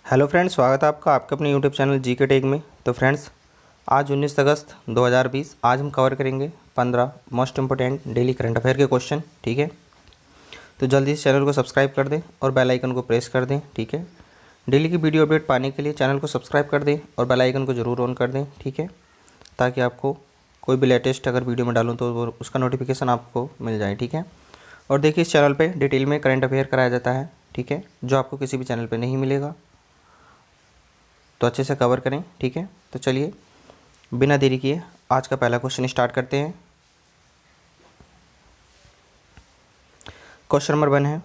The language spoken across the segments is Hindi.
हेलो फ्रेंड्स, स्वागत है आपका आपके अपने यूट्यूब चैनल जी के टेक में। तो फ्रेंड्स, आज 19 अगस्त 2020 आज हम कवर करेंगे 15 most important daily current affair के क्वेश्चन। ठीक है, तो जल्दी से चैनल को सब्सक्राइब कर दें और बेल आइकन को प्रेस कर दें। ठीक है, डेली की वीडियो अपडेट पाने के लिए चैनल को सब्सक्राइब कर दें और बेल आइकन को ज़रूर ऑन कर दें। ठीक है, ताकि आपको कोई भी लेटेस्ट अगर वीडियो में डालूँ तो उसका नोटिफिकेशन आपको मिल जाए। ठीक है, और देखिए इस चैनल पर डिटेल में करंट अफेयर कराया जाता है। ठीक है, जो आपको किसी भी चैनल पर नहीं मिलेगा, तो अच्छे से कवर करें। ठीक है, तो चलिए बिना देरी किए आज का पहला क्वेश्चन स्टार्ट करते हैं। क्वेश्चन नंबर 1 है,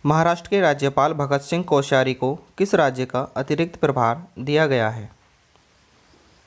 महाराष्ट्र के राज्यपाल भगत सिंह कोश्यारी को किस राज्य का अतिरिक्त प्रभार दिया गया है?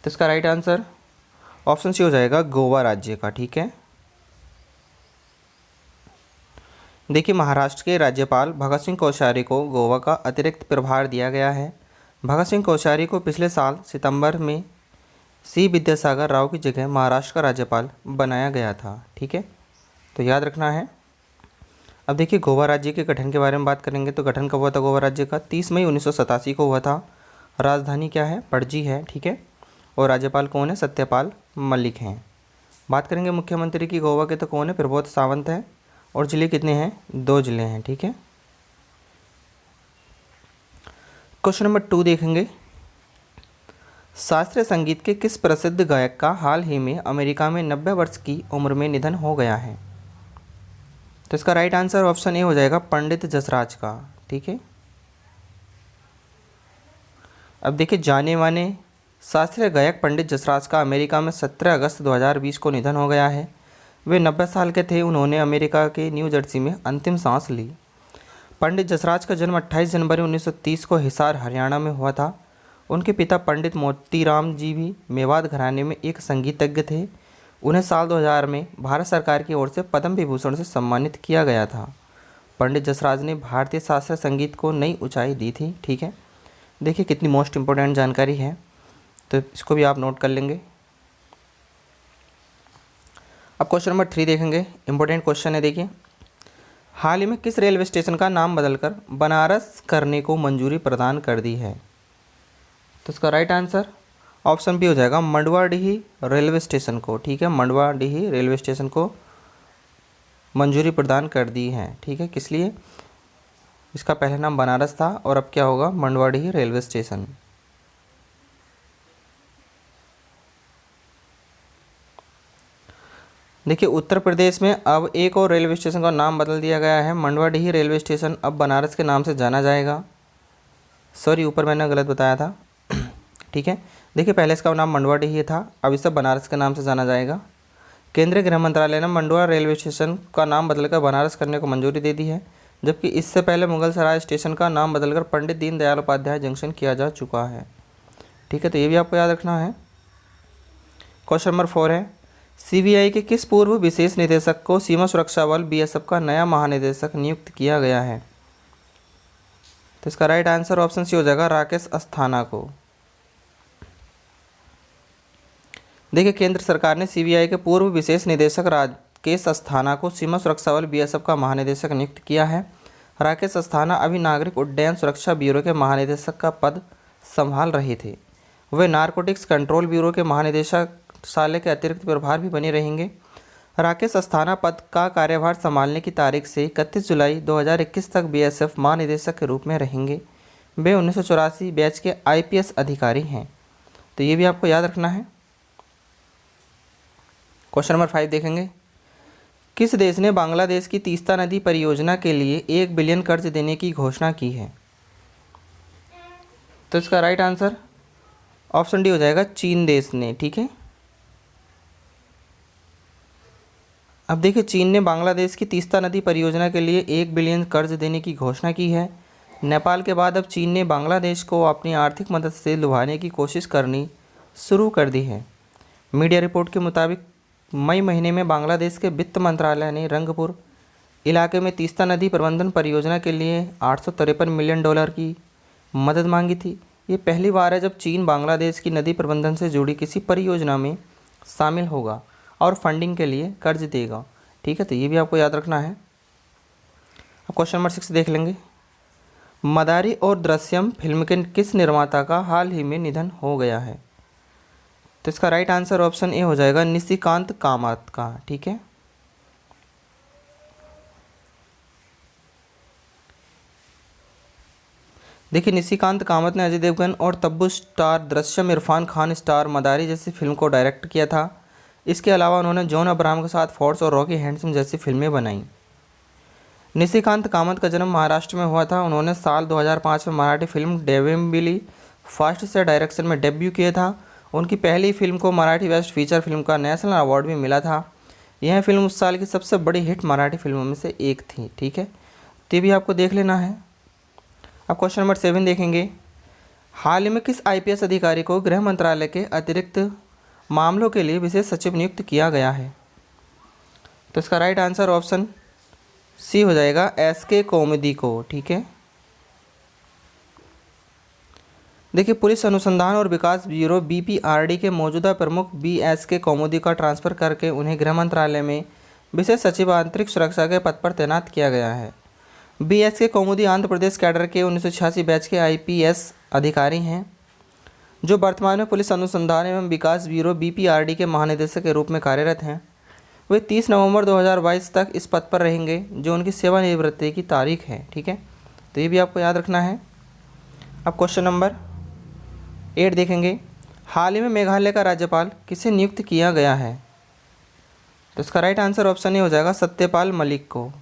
तो इसका राइट आंसर ऑप्शन सी हो जाएगा, गोवा राज्य का। ठीक है, देखिए महाराष्ट्र के राज्यपाल भगत सिंह कोश्यारी को गोवा का अतिरिक्त प्रभार दिया गया है। भगत सिंह कोश्यारी को पिछले साल सितंबर में सी विद्यासागर राव की जगह महाराष्ट्र का राज्यपाल बनाया गया था। ठीक है, तो याद रखना है। अब देखिए गोवा राज्य के गठन के बारे में बात करेंगे तो गठन कब हुआ था गोवा राज्य का? 30 मई 1987 को हुआ था। राजधानी क्या है? पणजी है। ठीक है, और राज्यपाल कौन है? सत्यपाल मलिक हैं। बात करेंगे मुख्यमंत्री की गोवा के, तो कौन है? प्रबोध सावंत है। और ज़िले कितने हैं? 2 ज़िले हैं। ठीक है, क्वेश्चन नंबर 2 देखेंगे, शास्त्रीय संगीत के किस प्रसिद्ध गायक का हाल ही में अमेरिका में 90 वर्ष की उम्र में निधन हो गया है? तो इसका राइट आंसर ऑप्शन ए हो जाएगा, पंडित जसराज का। ठीक है, अब देखिए जाने माने शास्त्रीय गायक पंडित जसराज का अमेरिका में 17 अगस्त 2020 को निधन हो गया है। वे 90 साल के थे। उन्होंने अमेरिका के न्यू जर्सी में अंतिम सांस ली। पंडित जसराज का जन्म 28 जनवरी 1930 को हिसार हरियाणा में हुआ था। उनके पिता पंडित मोतीराम जी भी मेवाड़ घराने में एक संगीतज्ञ थे। उन्हें साल 2000 में भारत सरकार की ओर से पद्म विभूषण से सम्मानित किया गया था। पंडित जसराज ने भारतीय शास्त्रीय संगीत को नई ऊंचाई दी थी। ठीक है, देखिए कितनी मोस्ट इंपॉर्टेंट जानकारी है, तो इसको भी आप नोट कर लेंगे। अब क्वेश्चन नंबर 3 देखेंगे, इंपॉर्टेंट क्वेश्चन है। देखिए हाल ही में किस रेलवे स्टेशन का नाम बदलकर बनारस करने को मंजूरी प्रदान कर दी है? तो इसका राइट आंसर ऑप्शन बी हो जाएगा, मंडवाडीही रेलवे स्टेशन को। ठीक है, मंडवाडीही रेलवे स्टेशन को मंजूरी प्रदान कर दी है। ठीक है, किस लिए? इसका पहले नाम बनारस था और अब क्या होगा? मंडवाडीही रेलवे स्टेशन। देखिए उत्तर प्रदेश में अब एक और रेलवे स्टेशन का नाम बदल दिया गया है। मंडवाडीही रेलवे स्टेशन अब बनारस के नाम से जाना जाएगा। सॉरी, ऊपर मैंने गलत बताया था। ठीक है, देखिए पहले इसका नाम मंडवाडीही था, अब इसे बनारस के नाम से जाना जाएगा। केंद्रीय गृह मंत्रालय ने मंडवा रेलवे स्टेशन का नाम बदलकर बनारस करने को मंजूरी दे दी है, जबकि इससे पहले मुगल सराय स्टेशन का नाम बदलकर पंडित दीनदयाल उपाध्याय जंक्शन किया जा चुका है। ठीक है, तो ये भी आपको याद रखना है। क्वेश्चन नंबर 4 है, सीबीआई के किस पूर्व विशेष निदेशक को सीमा सुरक्षा बल बीएसएफ का नया महानिदेशक नियुक्त किया गया है? तो इसका राइट आंसर ऑप्शन सी हो जाएगा, राकेश अस्थाना को। देखिए केंद्र सरकार ने सीबीआई के पूर्व विशेष निदेशक राकेश अस्थाना को सीमा सुरक्षा बल बीएसएफ का महानिदेशक नियुक्त किया है। राकेश अस्थाना अभी नागरिक उड्डयन सुरक्षा ब्यूरो के महानिदेशक का पद संभाल रहे थे। वे नारकोटिक्स कंट्रोल ब्यूरो के महानिदेशालय के अतिरिक्त प्रभार भी बने रहेंगे। राकेश अस्थाना पद का कार्यभार संभालने की तारीख से 31 जुलाई 2021 तक बीएसएफ महानिदेशक के रूप में रहेंगे। वे 1984 बैच के आईपीएस अधिकारी हैं, तो ये भी आपको याद रखना है। क्वेश्चन नंबर 5 देखेंगे, किस देश ने बांग्लादेश की तीस्ता नदी परियोजना के लिए 1 बिलियन कर्ज देने की घोषणा की है? तो इसका राइट आंसर ऑप्शन डी हो जाएगा, चीन देश ने। ठीक है, अब देखिए चीन ने बांग्लादेश की तीस्ता नदी परियोजना के लिए 1 बिलियन कर्ज देने की घोषणा की है। नेपाल के बाद अब चीन ने बांग्लादेश को अपनी आर्थिक मदद से लुभाने की कोशिश करनी शुरू कर दी है। मीडिया रिपोर्ट के मुताबिक मई महीने में बांग्लादेश के वित्त मंत्रालय ने रंगपुर इलाके में तीस्ता नदी प्रबंधन परियोजना के लिए $853 मिलियन की मदद मांगी थी। ये पहली बार है जब चीन बांग्लादेश की नदी प्रबंधन से जुड़ी किसी परियोजना में शामिल होगा और फंडिंग के लिए कर्ज देगा। ठीक है, तो ये भी आपको याद रखना है। अब क्वेश्चन नंबर 6 देख लेंगे, मदारी और दृश्यम फिल्म के किस निर्माता का हाल ही में निधन हो गया है? तो इसका राइट आंसर ऑप्शन ए हो जाएगा निशिकांत कामत का। ठीक है, देखिए निशिकांत कामत ने अजय देवगन और तब्बू स्टार दृश्यम, इरफान खान स्टार मदारी जैसी फिल्म को डायरेक्ट किया था। इसके अलावा उन्होंने जॉन अब्राहम के साथ फोर्स और रॉकी हैंडसम जैसी फिल्में बनाई। निशिकांत कामत का जन्म महाराष्ट्र में हुआ था। उन्होंने साल 2005 में मराठी फिल्म डेविम्बिली फास्ट से डायरेक्शन में डेब्यू किया था। उनकी पहली फिल्म को मराठी बेस्ट फीचर फिल्म का नेशनल अवार्ड भी मिला था। यह फिल्म उस साल की सबसे बड़ी हिट मराठी फिल्मों में से एक थी। ठीक है, तो ये भी आपको देख लेना है। अब क्वेश्चन नंबर 7 देखेंगे। हाल ही में किस आईपीएस अधिकारी को गृह मंत्रालय के अतिरिक्त मामलों के लिए विशेष सचिव नियुक्त किया गया है? तो इसका राइट आंसर ऑप्शन सी हो जाएगा एसके कौमुदी को। ठीक है, देखिए पुलिस अनुसंधान और विकास ब्यूरो बीपीआरडी के मौजूदा प्रमुख बीएसके कौमुदी का ट्रांसफ़र करके उन्हें गृह मंत्रालय में विशेष सचिव आंतरिक सुरक्षा के पद पर तैनात किया गया है। बीएसके कौमुदी आंध्र प्रदेश कैडर के 1986 बैच के आईपीएस अधिकारी हैं, जो वर्तमान में पुलिस अनुसंधान एवं विकास ब्यूरो बीपीआरडी के महानिदेशक के रूप में कार्यरत हैं। वे 30 नवंबर 2022 तक इस पद पर रहेंगे, जो उनकी सेवानिवृत्ति की तारीख है। ठीक है, तो ये भी आपको याद रखना है। अब क्वेश्चन नंबर 8 देखेंगे। हाल ही में मेघालय का राज्यपाल किसे नियुक्त किया गया है? तो इसका राइट आंसर ऑप्शन ए हो जाएगा सत्यपाल मलिक को।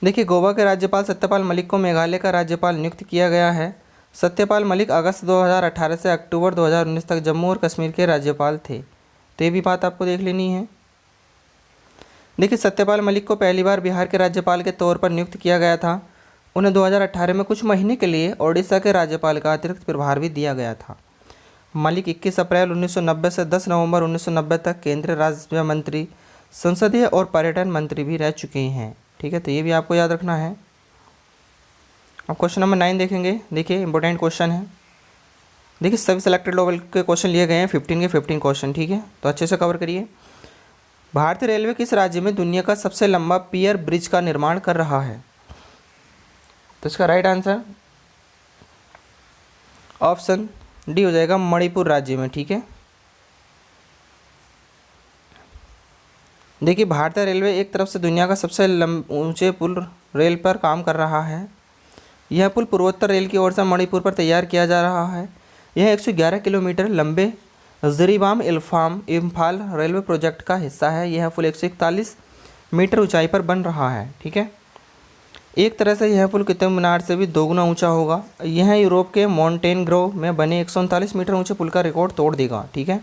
देखिए गोवा के राज्यपाल सत्यपाल मलिक को मेघालय का राज्यपाल नियुक्त किया गया है। सत्यपाल मलिक अगस्त 2018 से अक्टूबर 2019 तक जम्मू और कश्मीर के राज्यपाल थे। तो ये भी बात आपको देख लेनी है। देखिए सत्यपाल मलिक को पहली बार बिहार के राज्यपाल के तौर पर नियुक्त किया गया था। उन्हें 2018 में कुछ महीने के लिए ओडिशा के राज्यपाल का अतिरिक्त प्रभार भी दिया गया था। मलिक 21 अप्रैल 1990 से 10 नवंबर 1990 तक केंद्रीय राज्य मंत्री, संसदीय और पर्यटन मंत्री भी रह चुके हैं। ठीक है, तो ये भी आपको याद रखना है। अब क्वेश्चन नंबर 9 देखेंगे। देखिए इंपॉर्टेंट क्वेश्चन है। देखिए सभी सेलेक्टेड लेवल के क्वेश्चन लिए गए हैं, 15 के 15 क्वेश्चन। ठीक है, तो अच्छे से कवर करिए। भारतीय रेलवे किस राज्य में दुनिया का सबसे लंबा पियर ब्रिज का निर्माण कर रहा है? तो इसका राइट आंसर ऑप्शन डी हो जाएगा मणिपुर राज्य में। ठीक है, देखिए भारतीय रेलवे एक तरफ से दुनिया का सबसे ऊंचे पुल रेल पर काम कर रहा है। यह पुल पूर्वोत्तर रेल की ओर से मणिपुर पर तैयार किया जा रहा है। यह 111 किलोमीटर लंबे जिरीबाम इम्फाल रेलवे प्रोजेक्ट का हिस्सा है। यह पुल 141 मीटर ऊंचाई पर बन रहा है। ठीक है, एक तरह से यह पुल कुतुब मीनार से भी दोगुना ऊंचा होगा। यह यूरोप के मोंटेनग्रो में बने 139 मीटर ऊंचे पुल का रिकॉर्ड तोड़ देगा। ठीक है,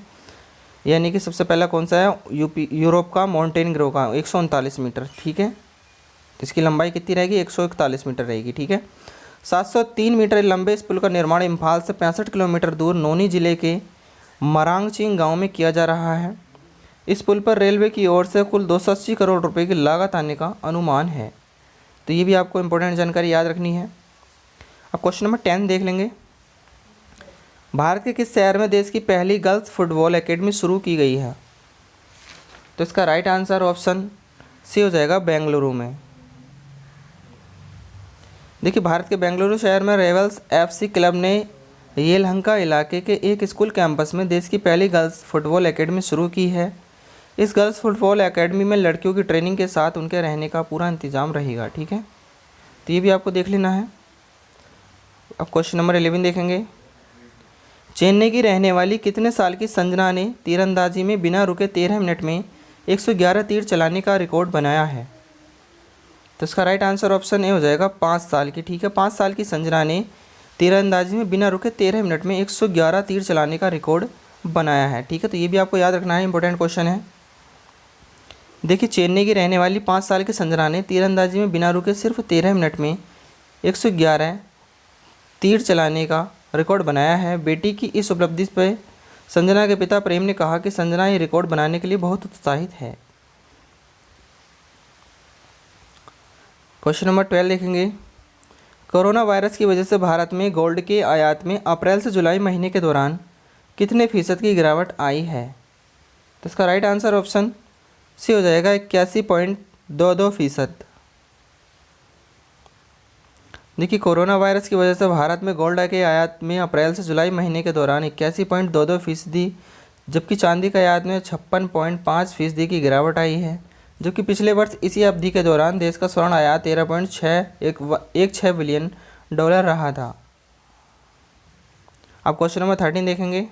यानी कि सबसे पहला कौन सा है? यूरोप का मोंटेनग्रो का 139 मीटर। ठीक है, इसकी लंबाई कितनी रहेगी? 141 मीटर रहेगी। ठीक है, 703 मीटर लंबे इस पुल का निर्माण इम्फाल से 65 किलोमीटर दूर नोनी जिले के मरांगचिंग गांव में किया जा रहा है। इस पुल पर रेलवे की ओर से कुल 280 करोड़ रुपए की लागत आने का अनुमान है। तो ये भी आपको इम्पोर्टेंट जानकारी याद रखनी है। अब क्वेश्चन नंबर 10 देख लेंगे। भारत के किस शहर में देश की पहली गर्ल्स फुटबॉल एकेडमी शुरू की गई है? तो इसका राइट आंसर ऑप्शन सी हो जाएगा बेंगलुरु में। देखिए भारत के बेंगलुरु शहर में रेवल्स एफसी क्लब ने येलहंका इलाके के एक स्कूल कैंपस में देश की पहली गर्ल्स फुटबॉल एकेडमी शुरू की है। इस गर्ल्स फुटबॉल एकेडमी में लड़कियों की ट्रेनिंग के साथ उनके रहने का पूरा इंतजाम रहेगा। ठीक है, तो ये भी आपको देख लेना है। अब क्वेश्चन नंबर 11 देखेंगे। चेन्नई की रहने वाली कितने साल की संजना ने तीरंदाजी में बिना रुके 13 मिनट में 111 तीर चलाने का रिकॉर्ड बनाया है? तो इसका राइट आंसर ऑप्शन ए हो जाएगा 5 साल की। ठीक है, 5 साल की संजना ने तीरंदाजी में बिना रुके 13 मिनट में 111 तीर चलाने का रिकॉर्ड बनाया है। ठीक है, तो ये भी आपको याद रखना है, इंपॉर्टेंट क्वेश्चन है। देखिए चेन्नई की रहने वाली 5 साल की संजना ने तीरंदाजी में बिना रुके सिर्फ 13 मिनट में 111 तीर चलाने का रिकॉर्ड बनाया है। बेटी की इस उपलब्धि पर संजना के पिता प्रेम ने कहा कि संजना ये रिकॉर्ड बनाने के लिए बहुत उत्साहित है। क्वेश्चन नंबर 12 देखेंगे। कोरोना वायरस की वजह से भारत में गोल्ड के आयात में अप्रैल से जुलाई महीने के दौरान कितने फीसद की गिरावट आई है? तो इसका राइट आंसर ऑप्शन सी हो जाएगा 81.22%। देखिए कोरोना वायरस की वजह से भारत में गोल्ड के आयात में अप्रैल से जुलाई महीने के दौरान 81.22%, जबकि चांदी का आयात में 56.5% की गिरावट आई है। जबकि पिछले वर्ष इसी अवधि के दौरान देश का स्वर्ण आयात 13.616 बिलियन डॉलर रहा था। अब क्वेश्चन नंबर 13 देखेंगे।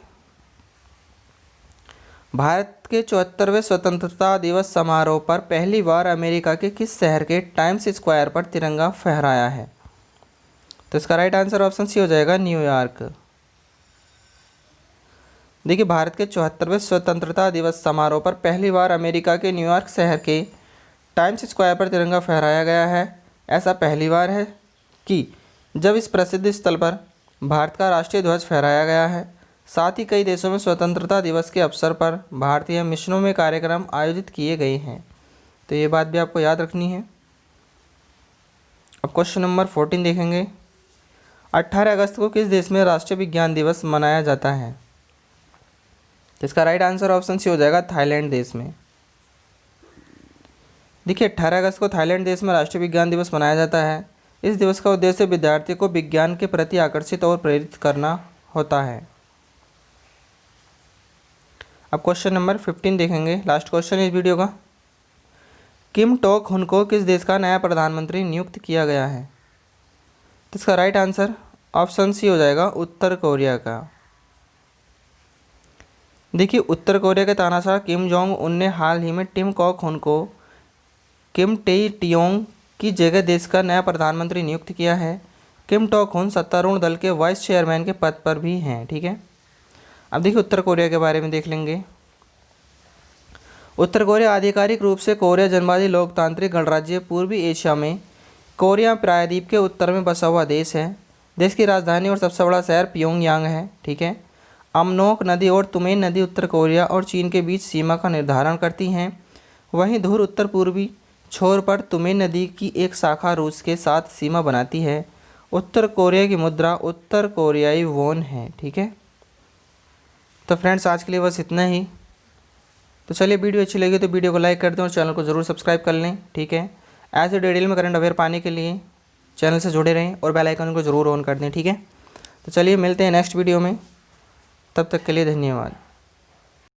भारत के 74वें स्वतंत्रता दिवस समारोह पर पहली बार अमेरिका के किस शहर के टाइम्स स्क्वायर पर तिरंगा फहराया है? तो इसका राइट आंसर ऑप्शन सी हो जाएगा न्यूयॉर्क। देखिए भारत के 74वें स्वतंत्रता दिवस समारोह पर पहली बार अमेरिका के न्यूयॉर्क शहर के टाइम्स स्क्वायर पर तिरंगा फहराया गया है। ऐसा पहली बार है कि जब इस प्रसिद्ध स्थल पर भारत का राष्ट्रीय ध्वज फहराया गया है। साथ ही कई देशों में स्वतंत्रता दिवस के अवसर पर भारतीय मिशनों में कार्यक्रम आयोजित किए गए हैं। तो ये बात भी आपको याद रखनी है। अब क्वेश्चन नंबर 14 देखेंगे। 18 अगस्त को किस देश में राष्ट्रीय विज्ञान दिवस मनाया जाता है? तो इसका राइट आंसर ऑप्शन सी हो जाएगा थाईलैंड देश में। देखिए 18 अगस्त को थाईलैंड देश में राष्ट्रीय विज्ञान दिवस मनाया जाता है। इस दिवस का उद्देश्य विद्यार्थियों को विज्ञान के प्रति आकर्षित और प्रेरित करना होता है। अब क्वेश्चन नंबर 15 देखेंगे, लास्ट क्वेश्चन इस वीडियो का। किम टोक हुन को किस देश का नया प्रधानमंत्री नियुक्त किया गया है? तो इसका राइट आंसर ऑप्शन सी हो जाएगा उत्तर कोरिया का। देखिए उत्तर कोरिया के तानाशाह किम जोंग उन ने हाल ही में टिम कॉक हुन को किम टे टियोंग की जगह देश का नया प्रधानमंत्री नियुक्त किया है। किम टोक हुन सत्तारूढ़ दल के वाइस चेयरमैन के पद पर भी हैं। ठीक है, अब देखिए उत्तर कोरिया के बारे में देख लेंगे। उत्तर कोरिया आधिकारिक रूप से कोरिया जनवादी लोकतांत्रिक गणराज्य पूर्वी एशिया में कोरिया प्रायद्वीप के उत्तर में बसा हुआ देश है। देश की राजधानी और सबसे बड़ा शहर प्योंगयांग है। ठीक है, अमनोक नदी और तुमेन नदी उत्तर कोरिया और चीन के बीच सीमा का निर्धारण करती हैं। वहीं दूर उत्तर पूर्वी छोर पर तुमेन नदी की एक शाखा रूस के साथ सीमा बनाती है। उत्तर कोरिया की मुद्रा उत्तर कोरियाई वॉन है। ठीक है, तो फ्रेंड्स आज के लिए बस इतना ही। तो चलिए वीडियो अच्छी लगी तो वीडियो को लाइक कर दें और चैनल को ज़रूर सब्सक्राइब कर लें। ठीक है, ऐसे डिटेल में करंट अफेयर पाने के लिए चैनल से जुड़े रहें और बेल आइकन को ज़रूर ऑन कर दें। ठीक है, तो चलिए मिलते हैं नेक्स्ट वीडियो में, तब तक के लिए धन्यवाद।